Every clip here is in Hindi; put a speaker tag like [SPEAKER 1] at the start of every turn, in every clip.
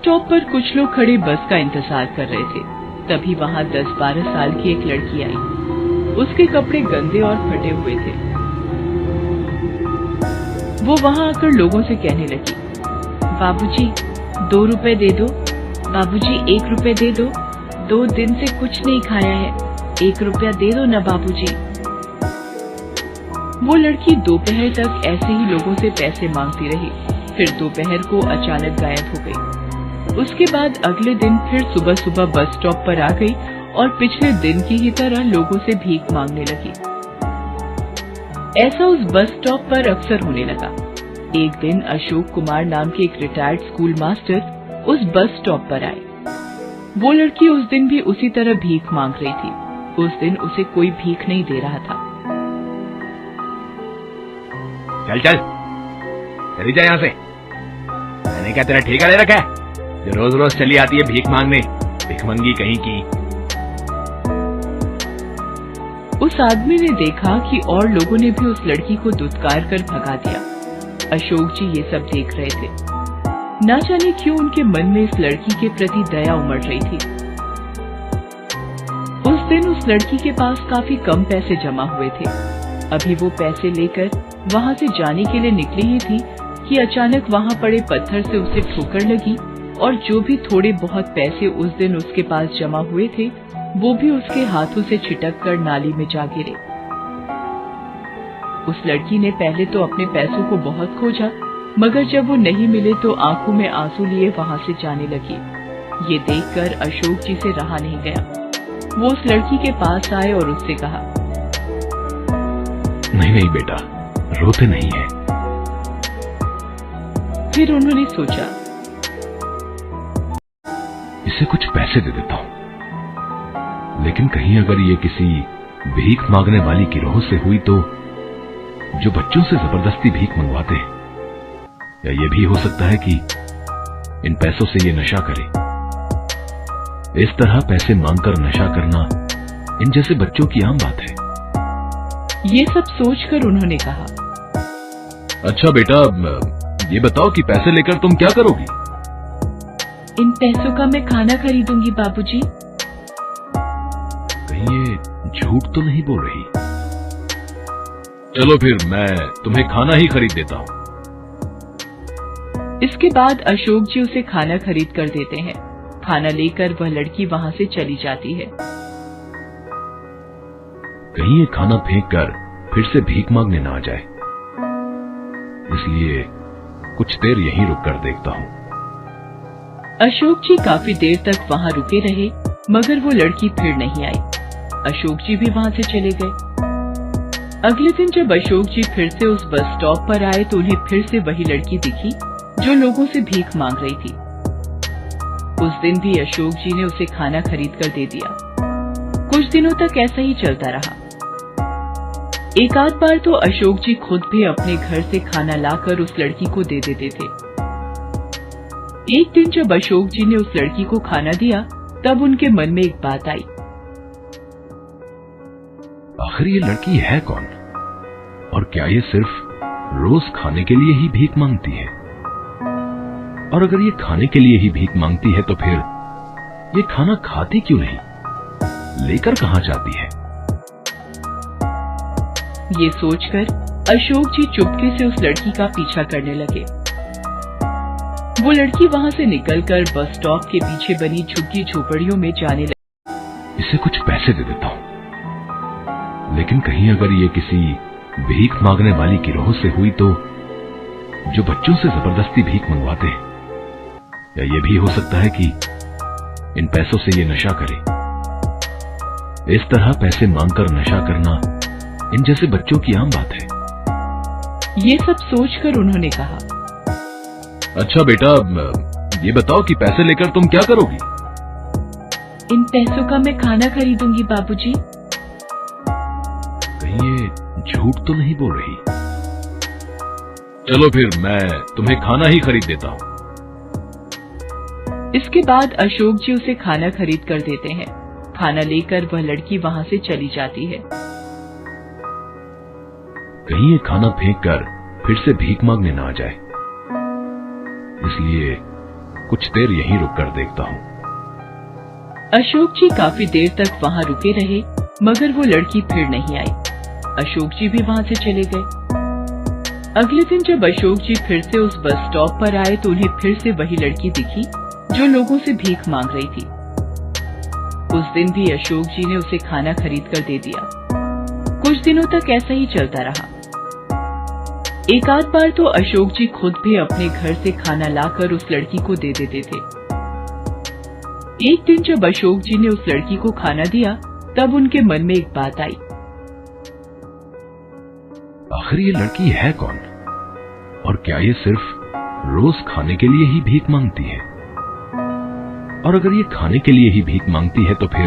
[SPEAKER 1] स्टॉप पर कुछ लोग खड़े बस का इंतजार कर रहे थे। तभी वहाँ 10-12 साल की एक लड़की आई। उसके कपड़े गंदे और फटे हुए थे। वो वहाँ आकर लोगों से कहने लगी, बाबूजी 2 रुपए दे दो, बाबूजी 1 रुपए दे दो, 2 दिन से कुछ नहीं खाया है, 1 रुपया दे दो ना बाबूजी। वो लड़की दोपहर तक ऐसे ही लोगों से पैसे मांगती रही। फिर दोपहर को अचानक गायब हो गई। उसके बाद अगले दिन फिर सुबह सुबह बस स्टॉप पर आ गई और पिछले दिन की ही तरह लोगों से भीख मांगने लगी। ऐसा उस बस स्टॉप पर अक्सर होने लगा। एक दिन अशोक कुमार नाम के एक रिटायर्ड स्कूल मास्टर उस बस स्टॉप पर आए। वो लड़की उस दिन भी उसी तरह भीख मांग रही थी। उस दिन उसे कोई भीख नहीं दे रहा था।
[SPEAKER 2] चल चल चली जा यहाँ से। मैंने क्या तेरा ठेका ले रखा है जो रोज रोज चली आती है भीख मांगने, भिखमंगी कहीं की।
[SPEAKER 1] उस आदमी ने देखा कि और लोगों ने भी उस लड़की को दुत्कार कर भगा दिया। अशोक जी ये सब देख रहे थे। न जाने क्यों उनके मन में इस लड़की के प्रति दया उमड़ रही थी। उस दिन उस लड़की के पास काफी कम पैसे जमा हुए थे। अभी वो पैसे लेकर वहाँ से जाने के लिए निकली ही थी कि अचानक वहाँ पड़े पत्थर से उसे ठोकर लगी और जो भी थोड़े बहुत पैसे उस दिन उसके पास जमा हुए थे वो भी उसके हाथों से छिटक कर नाली में जा गिरे। उस लड़की ने पहले तो अपने पैसों को बहुत खोजा, मगर जब वो नहीं मिले तो आंखों में आंसू लिए वहाँ से जाने लगी। ये देखकर अशोक जी से रहा नहीं गया। वो उस लड़की के पास आए और उससे कहा,
[SPEAKER 2] नहीं बेटा, रोते नहीं है।
[SPEAKER 1] फिर उन्होंने सोचा,
[SPEAKER 2] इसे कुछ पैसे दे देता हूँ, लेकिन कहीं अगर ये किसी भीख मांगने वाली गिरोह से हुई तो, जो बच्चों से जबरदस्ती भीख मंगवाते हैं, या ये भी हो सकता है कि इन पैसों से ये नशा करे। इस तरह पैसे मांगकर नशा करना इन जैसे बच्चों की आम बात है।
[SPEAKER 1] ये सब सोचकर उन्होंने कहा,
[SPEAKER 2] अच्छा बेटा, ये बताओ कि पैसे लेकर तुम क्या करोगी?
[SPEAKER 1] इन पैसों का मैं खाना खरीदूंगी बाबूजी।
[SPEAKER 2] कहीं ये झूठ तो नहीं बोल रही? चलो फिर मैं तुम्हें खाना ही खरीद देता हूँ।
[SPEAKER 1] इसके बाद अशोक जी उसे खाना खरीद कर देते हैं। खाना लेकर वह लड़की वहाँ से चली जाती है।
[SPEAKER 2] कहीं ये खाना फेंक कर फिर से भीख मांगने ना आ जाए, इसलिए कुछ देर यहीं रुक कर देखता हूँ।
[SPEAKER 1] अशोक जी काफी देर तक वहाँ रुके रहे, मगर वो लड़की फिर नहीं आई। अशोक जी भी वहाँ से चले गए। अगले दिन जब अशोक जी फिर से उस बस स्टॉप पर आए तो उन्हें फिर से वही लड़की दिखी जो लोगों से भीख मांग रही थी। उस दिन भी अशोक जी ने उसे खाना खरीद कर दे दिया। कुछ दिनों तक ऐसा ही चलता रहा। एक आध बार तो अशोक जी खुद भी अपने घर से खाना लाकर उस लड़की को दे देते थे। एक दिन जब अशोक जी ने उस लड़की को खाना दिया तब उनके मन में एक बात आई,
[SPEAKER 2] आखिर ये लड़की है कौन, और क्या ये सिर्फ रोज खाने के लिए ही भीख मांगती है? और अगर ये खाने के लिए ही भीख मांगती है तो फिर ये खाना खाती क्यों नहीं, लेकर कहां जाती है?
[SPEAKER 1] ये सोचकर अशोक जी चुपके से उस लड़की का पीछा करने लगे। वो लड़की वहां से निकलकर बस स्टॉप के पीछे बनी झुग्गी झोपड़ियों में जाने लगी।
[SPEAKER 2] इसे कुछ पैसे दे देता हूँ, लेकिन कहीं अगर ये किसी भीख मांगने वाली गिरोह से हुई तो, जो बच्चों से जबरदस्ती भीख मंगवाते हैं, या ये भी हो सकता है कि इन पैसों से ये नशा करे। इस तरह पैसे मांगकर नशा करना इन जैसे बच्चों की आम बात है।
[SPEAKER 1] ये सब सोचकर उन्होंने कहा,
[SPEAKER 2] अच्छा बेटा, ये बताओ कि पैसे लेकर तुम क्या करोगी?
[SPEAKER 1] इन पैसों का मैं खाना खरीदूंगी बाबूजी।
[SPEAKER 2] कहीं ये झूठ तो नहीं बोल रही? चलो फिर मैं तुम्हें खाना ही खरीद देता हूँ।
[SPEAKER 1] इसके बाद अशोक जी उसे खाना खरीद कर देते हैं। खाना लेकर वह लड़की वहां से चली जाती है।
[SPEAKER 2] कहीं ये खाना फेंक कर फिर से भीख मांगने ना आ जाए, इसलिए कुछ देर यहीं रुक कर देखता हूँ।
[SPEAKER 1] अशोक जी काफी देर तक वहाँ रुके रहे, मगर वो लड़की फिर नहीं आई। अशोक जी भी वहाँ से चले गए। अगले दिन जब अशोक जी फिर से उस बस स्टॉप पर आए तो उन्हें फिर से वही लड़की दिखी जो लोगों से भीख मांग रही थी। उस दिन भी अशोक जी ने उसे खाना खरीद कर दे दिया। कुछ दिनों तक ऐसा ही चलता रहा। एक आध बार तो अशोक जी खुद भी अपने घर से खाना लाकर उस लड़की को दे देते थे। एक दिन जब अशोक जी ने उस लड़की को खाना दिया तब उनके मन में एक बात आई।
[SPEAKER 2] आखिर ये लड़की है कौन, और क्या ये सिर्फ रोज खाने के लिए ही भीख मांगती है? और अगर ये खाने के लिए ही भीख मांगती है तो फिर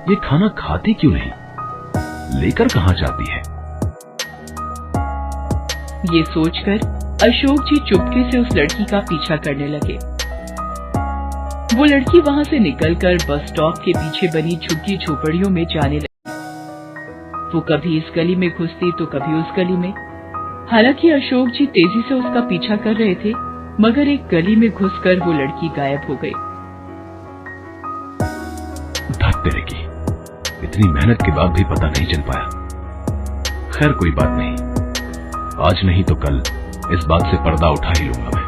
[SPEAKER 2] ये खाना खाती क्यों नहीं, लेकर कहां जाती है?
[SPEAKER 1] ये सोचकर अशोक जी चुपके से उस लड़की का पीछा करने लगे। वो लड़की वहां से निकलकर बस स्टॉप के पीछे बनी झुग्गी झोपड़ियों में जाने लगी। वो कभी इस गली में घुसती तो कभी उस गली में। हालांकि अशोक जी तेजी से उसका पीछा कर रहे थे, मगर एक गली में घुसकर वो लड़की गायब हो गई।
[SPEAKER 2] धत तेरे की, इतनी मेहनत के बाद भी पता नहीं चल पाया। खैर कोई बात नहीं, आज नहीं तो कल इस बात से पर्दा उठा ही लूंगा मैं।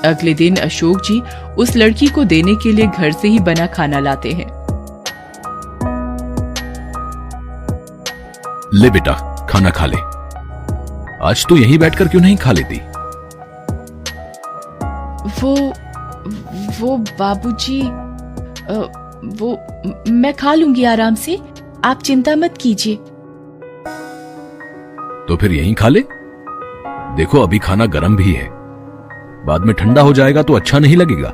[SPEAKER 1] अगले दिन अशोक जी उस लड़की को देने के लिए घर से ही बना खाना लाते हैं।
[SPEAKER 2] ले बेटा, खाना खा ले। आज तो यहीं बैठकर क्यों नहीं खा लेती?
[SPEAKER 3] वो बाबूजी, वो मैं खा लूंगी आराम से, आप चिंता मत कीजिए।
[SPEAKER 2] तो फिर यहीं खा ले। देखो अभी खाना गर्म भी है, बाद में ठंडा हो जाएगा तो अच्छा नहीं लगेगा।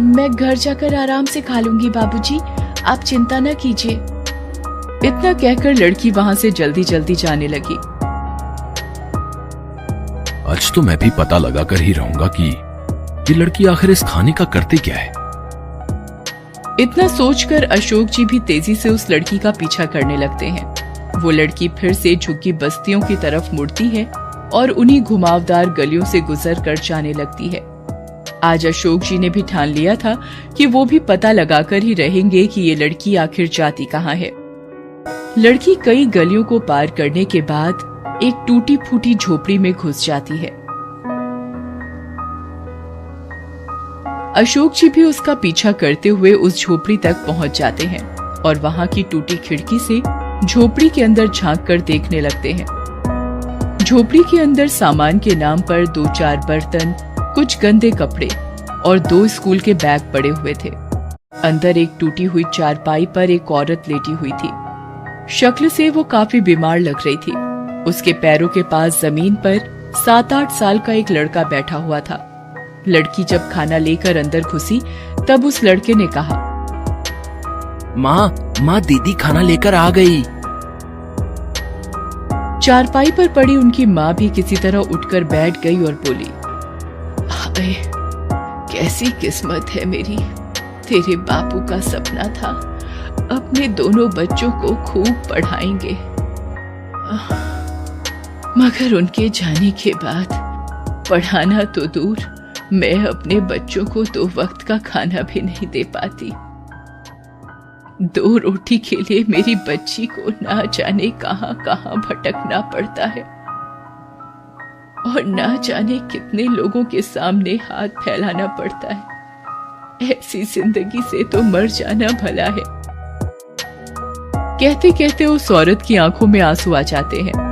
[SPEAKER 3] मैं घर जाकर आराम से खा लूंगी बाबूजी, आप चिंता न कीजिए।
[SPEAKER 1] इतना कहकर लड़की वहां से जल्दी जल्दी जाने लगी।
[SPEAKER 2] आज तो मैं भी पता लगा कर ही रहूंगा कि ये लड़की आखिर इस खाने का करती क्या है।
[SPEAKER 1] इतना सोचकर अशोक जी भी तेजी से उस लड़की का पीछा करने लगते हैं। वो लड़की फिर से झुग्गी बस्तियों की तरफ मुड़ती है और उन्हीं घुमावदार गलियों से गुजर कर जाने लगती है। आज अशोक जी ने भी ठान लिया था कि वो भी पता लगाकर ही रहेंगे कि ये लड़की आखिर जाती कहाँ है। लड़की कई गलियों को पार करने के बाद एक टूटी फूटी झोपड़ी में घुस जाती है। अशोक जी भी उसका पीछा करते हुए उस झोपड़ी तक पहुंच जाते हैं और वहां की टूटी खिड़की से झोपड़ी के अंदर झांक कर देखने लगते हैं। झोपड़ी के अंदर सामान के नाम पर 2-4 बर्तन, कुछ गंदे कपड़े और 2 स्कूल के बैग पड़े हुए थे। अंदर एक टूटी हुई चारपाई पर एक औरत लेटी हुई थी। शक्ल से वो काफी बीमार लग रही थी। उसके पैरों के पास जमीन पर 7-8 साल का एक लड़का बैठा हुआ था। लड़की जब खाना लेकर अंदर घुसी तब उस लड़के ने कहा,
[SPEAKER 4] माँ दीदी खाना लेकर आ गई।
[SPEAKER 1] चारपाई पर पड़ी उनकी माँ भी किसी तरह उठकर बैठ गई और बोली,
[SPEAKER 3] हाय, कैसी किस्मत है मेरी। तेरे बापू का सपना था अपने दोनों बच्चों को खूब पढ़ाएंगे, मगर उनके जाने के बाद पढ़ाना तो दूर, मैं अपने बच्चों को 2 वक्त का खाना भी नहीं दे पाती। 2 रोटी के लिए मेरी बच्ची को ना जाने कहां कहां भटकना पड़ता है और ना जाने कितने लोगों के सामने हाथ फैलाना पड़ता है। ऐसी जिंदगी से तो मर जाना भला है। कहते कहते उस औरत की आंखों में आंसू आ जाते हैं।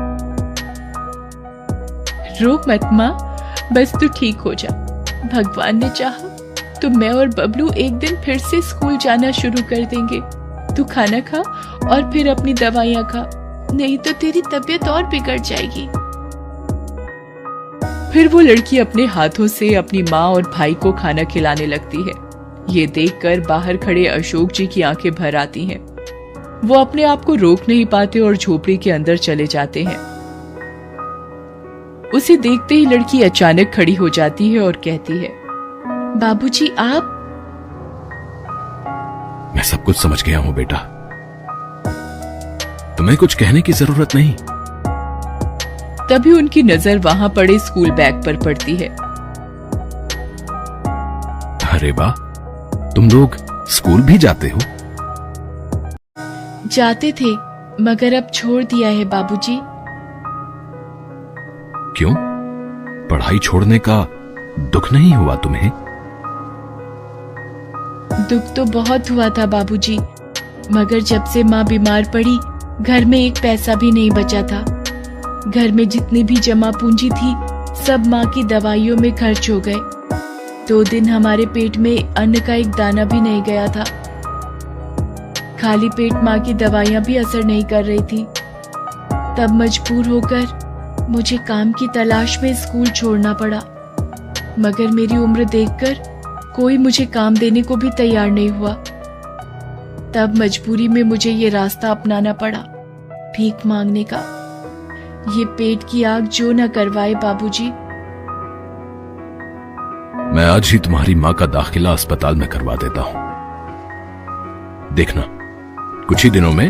[SPEAKER 3] रो मत माँ, बस तू ठीक हो जा। भगवान ने चाहा तो मैं और बबलू एक दिन फिर से स्कूल जाना शुरू कर देंगे। तू खाना खा और फिर अपनी दवाइयां खा, नहीं तो तेरी तबीयत और बिगड़ जाएगी। फिर वो लड़की अपने हाथों से अपनी माँ और भाई को खाना खिलाने लगती है। ये देखकर बाहर खड़े अशोक जी की आंखें भर आती हैं। वो अपने आप को रोक नहीं पाते और झोपड़ी के अंदर चले जाते हैं। उसे देखते ही लड़की अचानक खड़ी हो जाती है और कहती है, बाबूजी आप?
[SPEAKER 2] मैं सब कुछ समझ गया हूं बेटा, तुम्हें कुछ कहने की जरूरत नहीं।
[SPEAKER 3] तभी उनकी नजर वहां पड़े स्कूल बैग पर पड़ती है।
[SPEAKER 2] अरे वाह, तुम लोग स्कूल भी जाते हो?
[SPEAKER 3] जाते थे, मगर अब छोड़ दिया है बाबूजी।
[SPEAKER 2] क्यों? पढ़ाई छोड़ने का दुख नहीं हुआ तुम्हें?
[SPEAKER 3] दुख तो बहुत हुआ था बाबूजी, मगर जब से माँ बीमार पड़ी घर में एक पैसा भी नहीं बचा था। घर में जितनी भी जमा पूंजी थी सब माँ की दवाइयों में खर्च हो गए। 2 दिन हमारे पेट में अन्न का एक दाना भी नहीं गया था। खाली पेट माँ की दवाइयां भी असर नहीं कर रही थी। तब मजबूर होकर मुझे काम की तलाश में स्कूल छोड़ना पड़ा, मगर मेरी उम्र देखकर कोई मुझे काम देने को भी तैयार नहीं हुआ। तब मजबूरी में मुझे ये रास्ता अपनाना पड़ा, भीख मांगने का। ये पेट की आग जो न करवाए बाबूजी।
[SPEAKER 2] मैं आज ही तुम्हारी माँ का दाखिला अस्पताल में करवा देता हूं। देखना, कुछ ही दिनों में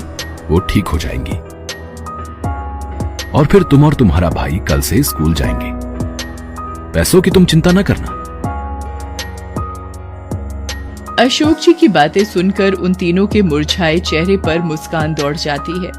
[SPEAKER 2] वो ठीक हो जाएंगी और फिर तुम और तुम्हारा भाई कल से स्कूल जाएंगे। पैसों की तुम चिंता न करना।
[SPEAKER 3] अशोक जी की बातें सुनकर उन तीनों के मुरझाए चेहरे पर मुस्कान दौड़ जाती है